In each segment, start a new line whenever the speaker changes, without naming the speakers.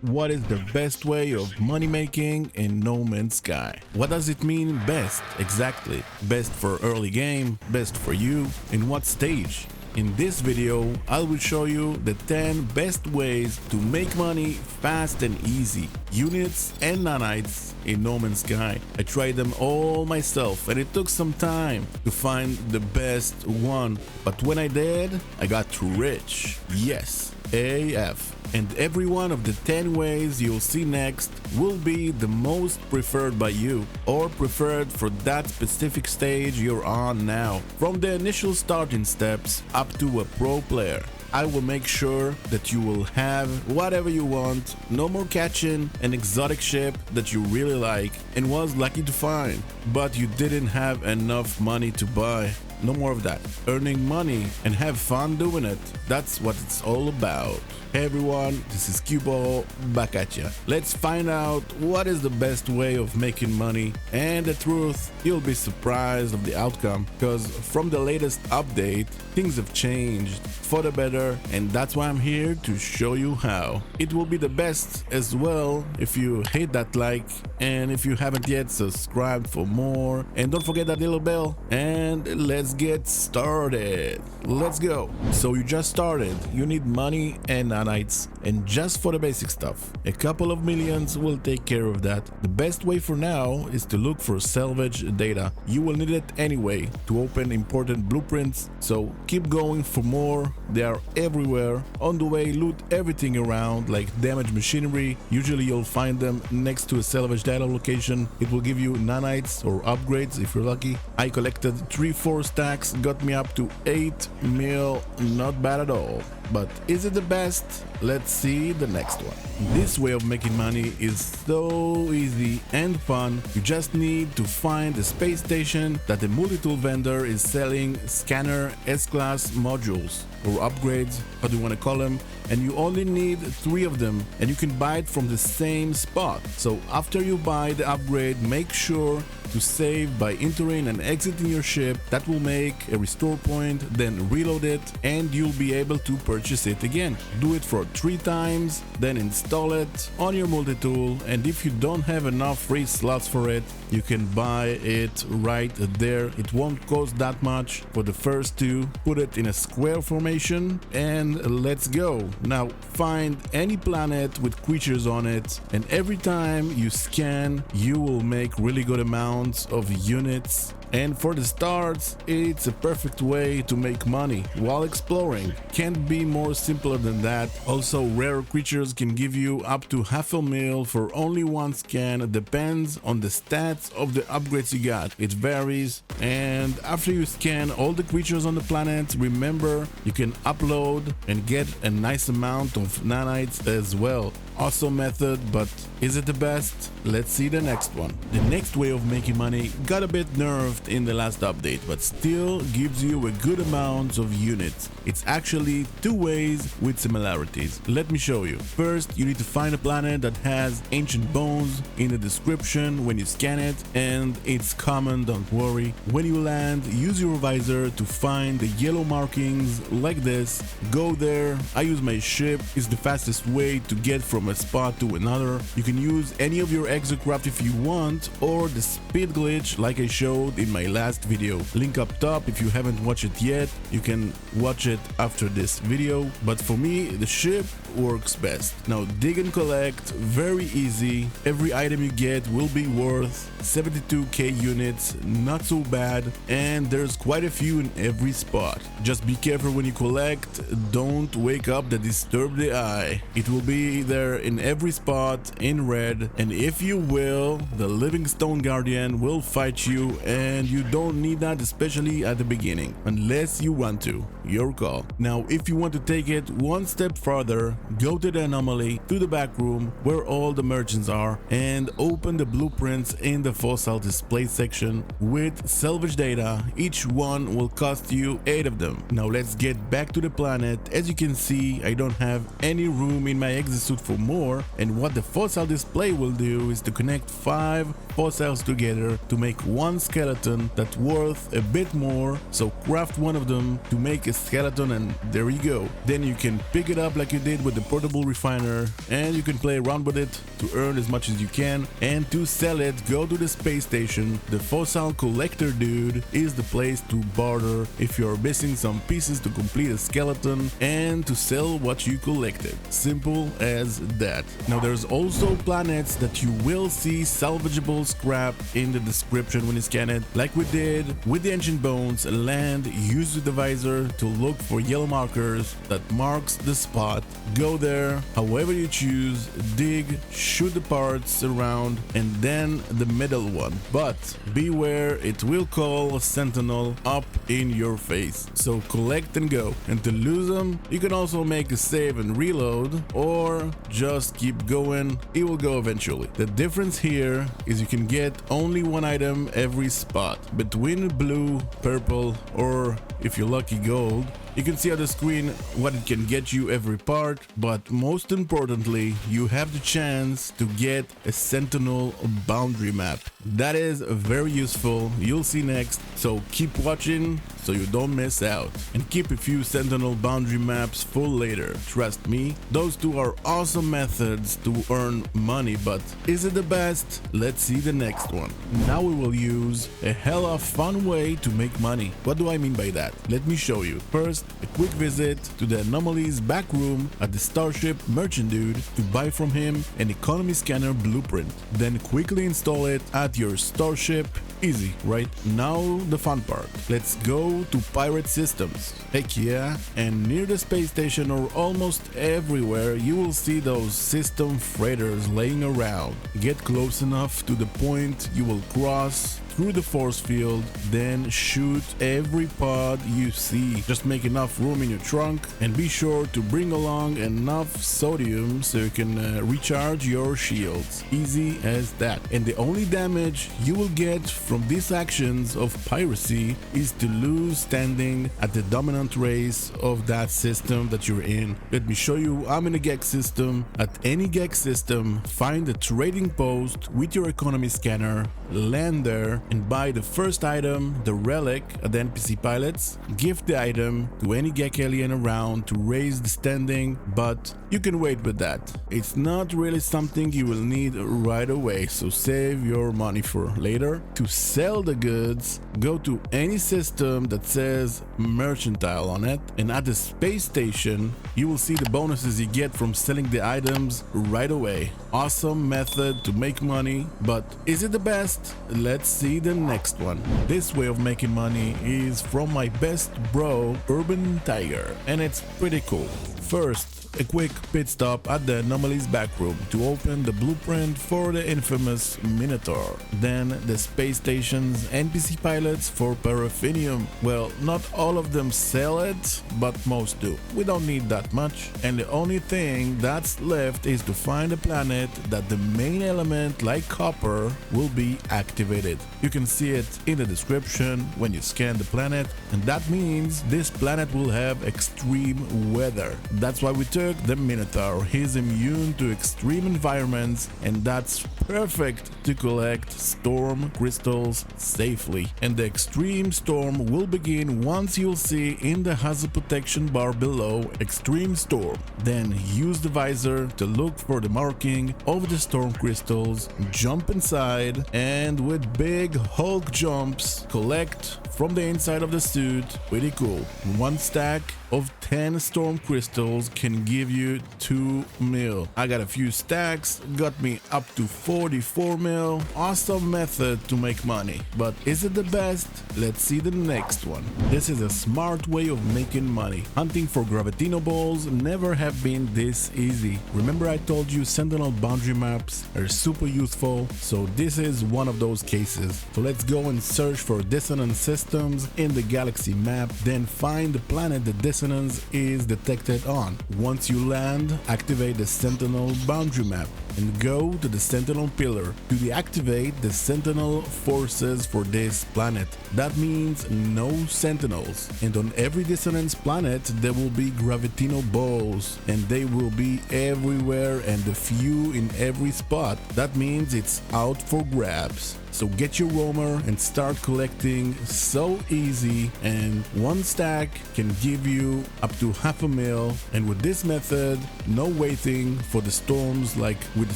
what is the best way of money making in 𝐂𝐚𝐧𝐭. What does it mean best exactly? Best for early game, best for you, in what stage? In this video, I will show you the 10 best ways to make money fast and easy, units and nanites in 𝐂𝐚𝐧𝐭. I tried them all myself and it took some time to find the best one, but when I did, I got rich. Yes, AF. And every one of the 10 ways you'll see next will be the most preferred by you, or preferred for that specific stage you're on now, from the initial starting steps up to a pro player. I will make sure that you will have whatever you want, no more catching an exotic ship that you really like and was lucky to find, but you didn't have enough money to buy. No more of that. Earning money and have fun doing it. That's what it's all about. Hey everyone, this is 𝐂𝐡𝐚𝐧𝐭 back at ya. Let's find out what is the best way of making money, and the truth, you'll be surprised of the outcome, because from the latest update, things have changed for the better, and that's why I'm here to show you how. It will be the best as well if you hit that like, and if you haven't yet, subscribe for more, and don't forget that little bell, and let's get started. Let's go. So you just started, you need money and nanites, and just for the basic stuff, a couple of millions will take care of that. The best way for now is to look for salvage data. You will need it anyway to open important blueprints, so keep going for more. They are everywhere. On the way, loot everything around, like damaged machinery. Usually you'll find them next to a salvage data location. It will give you nanites or upgrades if you're lucky. I collected 3-4 stacks, got me up to 8 mil, not bad at all. But is it the best? Let's see the next one. This way of making money is so easy and fun. You just need to find a space station that the multi-tool vendor is selling scanner S-class modules or upgrades, how do you want to call them, and you only need 3 of them, and you can buy it from the same spot. So after you buy the upgrade, make sure to save by entering and exiting your ship. That will make a restore point, then reload it, and you'll be able to purchase it again. Do it for 3 times, then install it on your multi-tool, and if you don't have enough free slots for it, you can buy it right there. It won't cost that much for the first 2. Put it in a square formation and let's go. Now find any planet with creatures on it, and every time you scan, you will make really good amounts of units. And for the starts, it's a perfect way to make money while exploring. Can't be more simpler than that. Also, rare creatures can give you up to 500,000 for only 1 scan. It depends on the stats of the upgrades you got. It varies. And after you scan all the creatures on the planet, remember you can upload and get a nice amount of nanites as well. Awesome method, but is it the best? Let's see the next one. The next way of making money got a bit nerfed in the last update, but still gives you a good amount of units. It's actually 2 ways with similarities. Let me show you. First, you need to find a planet that has ancient bones in the description when you scan it, and it's common, don't worry. When you land, use your visor to find the yellow markings like this. Go there. I use my ship. It's the fastest way to get from a spot to another. You can use any of your exocraft if you want, or the speed glitch like I showed in my last video. Link up top if you haven't watched it yet. You can watch it after this video, but for me the ship works best. Now dig and collect, very easy. Every item you get will be worth 72k units, not so bad, and there's quite a few in every spot. Just be careful when you collect, don't wake up the disturb the eye. It will be there in every spot in red, and if you will, the Livingstone Guardian will fight you, and you don't need that, especially at the beginning, unless you want to. Your call. Now if you want to take it 1 step further, go to the anomaly, to the back room where all the merchants are, and open the blueprints in the fossil display section with salvage data. Each one will cost you 8 of them. Now let's get back to the planet. As you can see, I don't have any room in my exosuit for more, and what the fossil display will do is to connect 5 fossils together to make 1 skeleton skeleton that's worth a bit more, so craft one of them to make a skeleton and there you go. Then you can pick it up like you did with the portable refiner and you can play around with it to earn as much as you can, and to sell it, go to the space station. The fossil collector dude is the place to barter if you're missing some pieces to complete a skeleton and to sell what you collected. Simple as that. Now there's also planets that you will see salvageable scrap in the description when you scan it, like we did with the ancient bones. Land, use the divisor to look for yellow markers that marks the spot. Go there however you choose, dig, shoot the parts around, and then the middle one. But beware, it will call a sentinel up in your face. So collect and go. And to lose them, you can also make a save and reload, or just keep going. It will go eventually. The difference here is you can get only one item every spot, between blue, purple, or if you're lucky, gold. You can see on the screen what it can get you every part, but most importantly, you have the chance to get a sentinel boundary map. That is very useful, you'll see next, so keep watching so you don't miss out. And keep a few sentinel boundary maps for later. Trust me, those two are awesome methods to earn money, but is it the best? Let's see the next one. Now we will use a hella fun way to make money. What do I mean by that? Let me show you. First, a quick visit to the Anomalies back room at the Starship Merchant Dude to buy from him an economy scanner blueprint. Then quickly install it at your starship. Easy, right? Now the fun part. Let's go to pirate systems. Heck yeah. And near the space station or almost everywhere, you will see those system freighters laying around. Get close enough to the point you will cross through the force field, then shoot every pod you see. Just make enough room in your trunk and be sure to bring along enough sodium so you can recharge your shields. Easy as that. And the only damage you will get from these actions of piracy is to lose standing at the dominant race of that system that you're in. Let me show you. I'm in a 𝐂𝐥 system. At any 𝐂𝐥 system, find a trading post with your economy scanner, land there, and buy the first item, the relic at the NPC pilots. Give the item to any 𝐂𝐥 alien around to raise the standing, but you can wait with that. It's not really something you will need right away, so save your money for later. To sell the goods, go to any system that says mercantile on it, and at the space station you will see the bonuses you get from selling the items right away. Awesome method to make money, but is it the best? Let's see the next one. This way of making money is from my best bro Urban Tiger, and it's pretty cool. First, a quick pit stop at the Anomalies backroom to open the blueprint for the infamous Minotaur. Then the space station's NPC pilots for paraffinium. Well, not all of them sell it, but most do. We don't need that much, and the only thing that's left is to find a planet that the main element, like copper, will be activated. You can see it in the description when you scan the planet, and that means this planet will have extreme weather. That's why we took the Minotaur. He's immune to extreme environments, and that's perfect to collect storm crystals safely. And the extreme storm will begin once you'll see in the hazard protection bar below extreme storm. Then use the visor to look for the marking of the storm crystals, jump inside, and with big Hulk jumps collect from the inside of the suit. Pretty cool. One stack of 10 storm crystals can give you 2 mil. I got a few stacks, got me up to 44 mil. Awesome method to make money, but is it the best? Let's see the next one. This is a smart way of making money. Hunting for Gravitino Balls never have been this easy. Remember I told you sentinel boundary maps are super useful, so this is one of those cases. So let's go and search for dissonance systems in the galaxy map, then find the planet the dissonance is detected on. Once you land, activate the sentinel boundary map and go to the sentinel pillar to deactivate the sentinel forces for this planet. That means no sentinels, and on every dissonance planet there will be Gravitino Balls, and they will be everywhere and a few in every spot. That means it's out for grabs. So get your roamer and start collecting, so easy, and one stack can give you up to $500,000. And with this method, no waiting for the storms like with the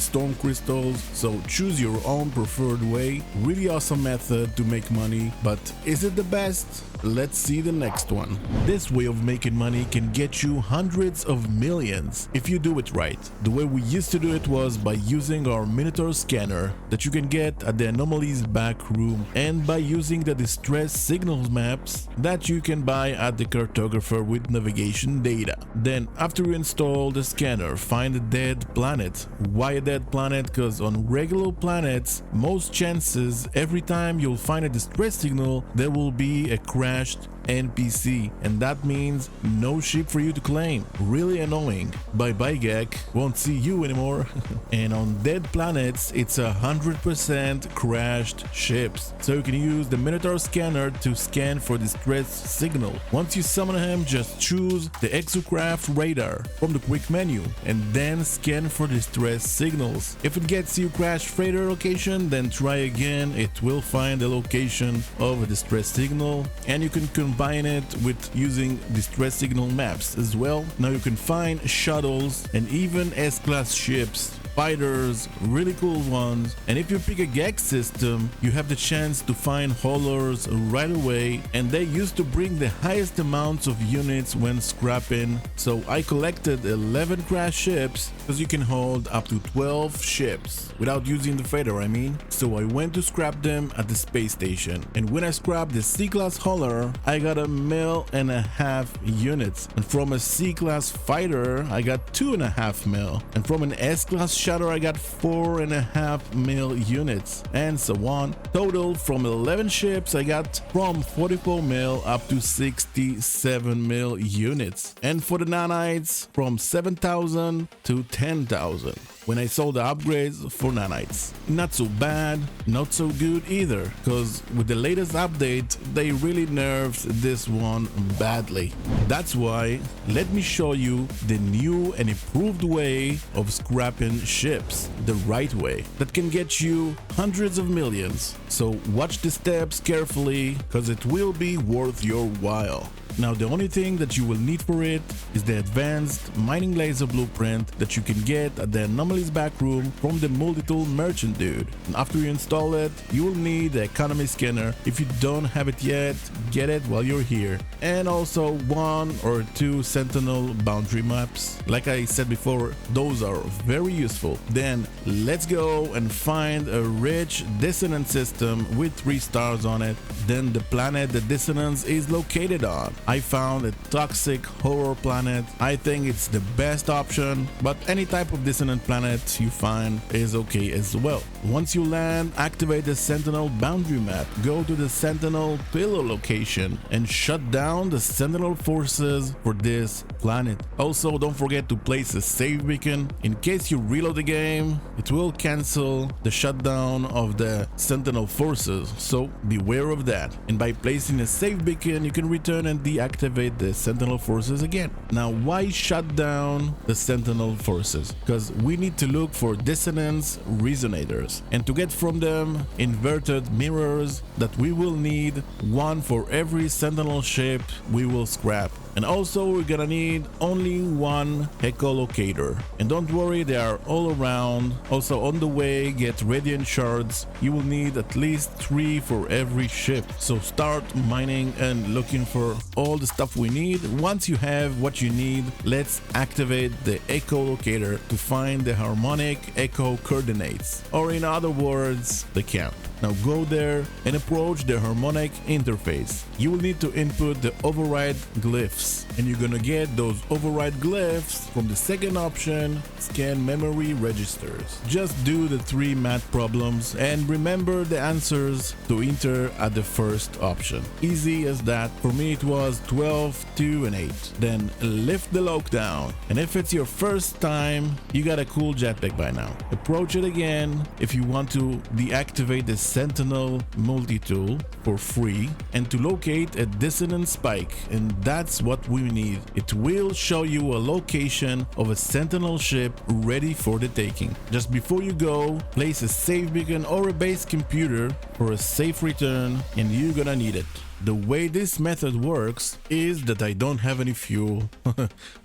storm crystals. So choose your own preferred way. Really awesome method to make money, but is it the best? Let's see the next one. This way of making money can get you hundreds of millions if you do it right. The way we used to do it was by using our Minotaur scanner that you can get at the Anomalies back room, and by using the distress signals maps that you can buy at the cartographer with navigation data. Then after you install the scanner, find a dead planet. Why a dead planet? Because on regular planets, most chances every time you'll find a distress signal, there will be a crashed NPC, and that means no ship for you to claim. Really annoying. Bye bye Gek, won't see you anymore. And on dead planets, it's 100% crashed ships, so you can use the Minotaur scanner to scan for distress signal. Once you summon him, just choose the exocraft radar from the quick menu and then scan for distress signals. If it gets you crashed freighter location, then try again. It will find the location of a distress signal, and you can combine it with using distress signal maps as well. Now you can find shuttles and even S-class ships, fighters, really cool ones. And if you pick a GEX system, you have the chance to find haulers right away, and they used to bring the highest amounts of units when scrapping. So I collected 11 crash ships because you can hold up to 12 ships without using the freighter, I mean. So I went to scrap them at the space station, and when I scrapped the C-class hauler, I got 1.5 mil units, and from a C-class fighter I got 2.5 mil, and from an S-class shutter I got 4.5 mil units, and so on. Total from 11 ships I got from 44 mil up to 67 mil units, and for the nanites from 7,000 to 10,000 when I sold the upgrades for nanites. Not so bad, not so good either, because with the latest update they really nerfed this one badly. That's why let me show you the new and improved way of scrapping ships, the right way, that can get you hundreds of millions. So watch the steps carefully, because it will be worth your while. Now the only thing that you will need for it is the advanced mining laser blueprint that you can get at the Anomalies back room from the multi-tool merchant dude. And after you install it, you will need the economy scanner. If you don't have it yet, get it while you're here. And also 1 or 2 sentinel boundary maps. Like I said before, those are very useful. Then let's go and find a rich dissonance system with 3 stars on it. Then the planet the dissonance is located on. I found a toxic horror planet. I think it's the best option, but any type of dissonant planet you find is okay as well. Once you land, activate the sentinel boundary map, go to the sentinel pillar location and shut down the sentinel forces for this planet. Also, don't forget to place a save beacon. In case you reload the game, it will cancel the shutdown of the sentinel forces, so beware of that. And by placing a save beacon, you can return and deactivate the sentinel forces again. Now why shut down the sentinel forces? Because we need to look for dissonance resonators, and to get from them inverted mirrors that we will need 1 for every sentinel ship we will scrap. And also we're gonna need only 1 echolocator, and don't worry, they are all around. Also on the way, get radiant shards. You will need at least 3 for every ship, so start mining and looking for all the stuff we need. Once you have what you need, let's activate the echolocator to find the harmonic echo coordinates, or in other words, the camp. Now go there and approach the harmonic interface. You will need to input the override glyphs, and you're gonna get those override glyphs from the second option, scan memory registers. Just do the 3 math problems and remember the answers to enter at the first option. Easy as that. For me it was 12, 2 and 8. Then lift the lockdown, and if it's your first time, you got a cool jetpack by now. Approach it again if you want to deactivate the Sentinel multi-tool for free and to locate a dissonant spike, and that's what we need. It will show you a location of a Sentinel ship ready for the taking. Just before you go, place a save beacon or a base computer for a safe return, and you're gonna need it. The way this method works is that I don't have any fuel,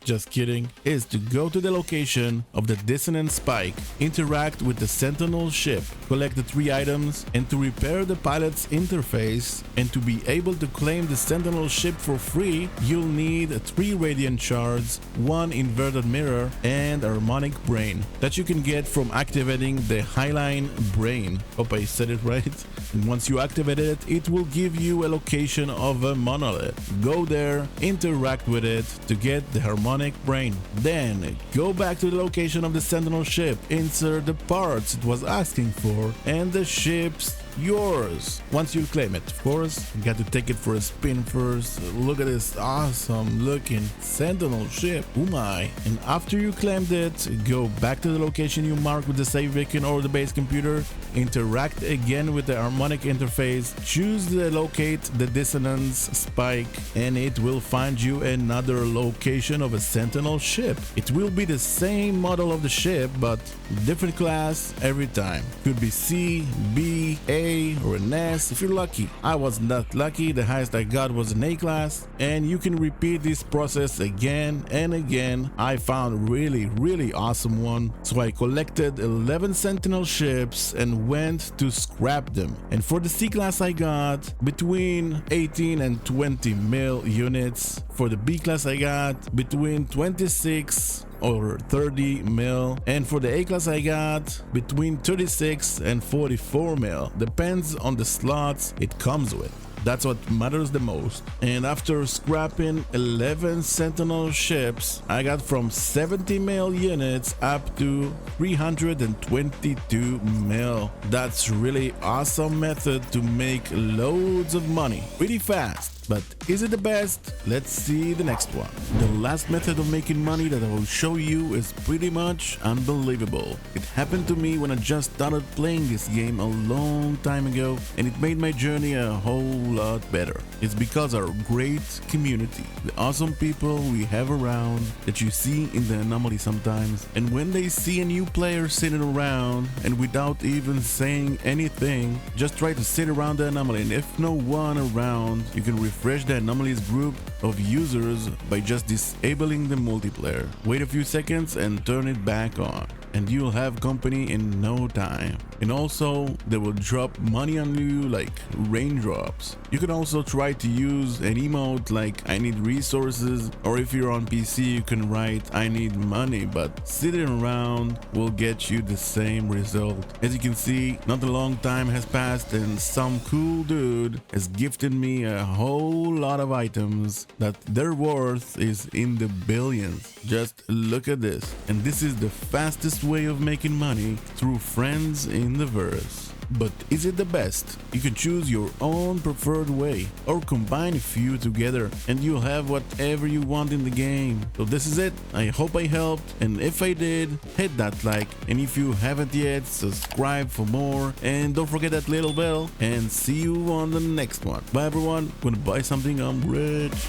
just kidding, is to go to the location of the dissonant spike, interact with the Sentinel ship, collect the 3 items, and to repair the pilot's interface, and to be able to claim the Sentinel ship for free, you'll need 3 radiant shards, 1 inverted mirror, and a harmonic brain that you can get from activating the Highline brain. Hope I said it right. And once you activate it, it will give you a location of a monolith. Go there, interact with it to get the harmonic brain. Then go back to the location of the Sentinel ship, insert the parts it was asking for, and the ship's yours. Once you claim it, of course, you got to take it for a spin first. Look at this awesome looking Sentinel ship. Oh my. And after you claimed it, go back to the location you marked with the save beacon or the base computer, interact again with the harmonic interface, choose the locate the dissonance spike, and it will find you another location of a Sentinel ship. It will be the same model of the ship, but different class every time. Could be C, B, A, or an S if you're lucky. I was not lucky, the highest I got was an A class, and you can repeat this process again and again. I found really awesome one, so I collected 11 Sentinel ships and went to scrap them. And for the C class I got between 18 and 20 mil units. For the B class I got between 26 or 30 mil, and for the A class I got between 36 and 44 mil. Depends on the slots it comes with. That's what matters the most. And after scrapping 11 Sentinel ships, I got from 70 mil units up to 322 mil. That's really awesome method to make loads of money pretty fast. But is it the best? Let's see the next one. The last method of making money that I will show you is pretty much unbelievable. It happened to me when I just started playing this game a long time ago, and it made my journey a whole lot better. It's because our great community, the awesome people we have around that you see in the anomaly sometimes, and when they see a new player sitting around and without even saying anything, just try to sit around the anomaly, and if no one around, you can refresh the anomalies group of users by just disabling the multiplayer. Wait a few seconds and turn it back on, and you'll have company in no time. And also they will drop money on you like raindrops. You can also try to use an emote like I need resources, or if you're on PC you can write I need money, but sitting around will get you the same result. As you can see, not a long time has passed and some cool dude has gifted me a whole lot of items that their worth is in the billions. Just look at this. And this is the fastest way of making money through friends in the verse. But is it the best? You can choose your own preferred way or combine a few together and you'll have whatever you want in the game. So this is it. I hope I helped, and if I did, hit that like, and if you haven't yet, subscribe for more, and don't forget that little bell, and see you on the next one. Bye everyone. Gonna buy something, I'm rich.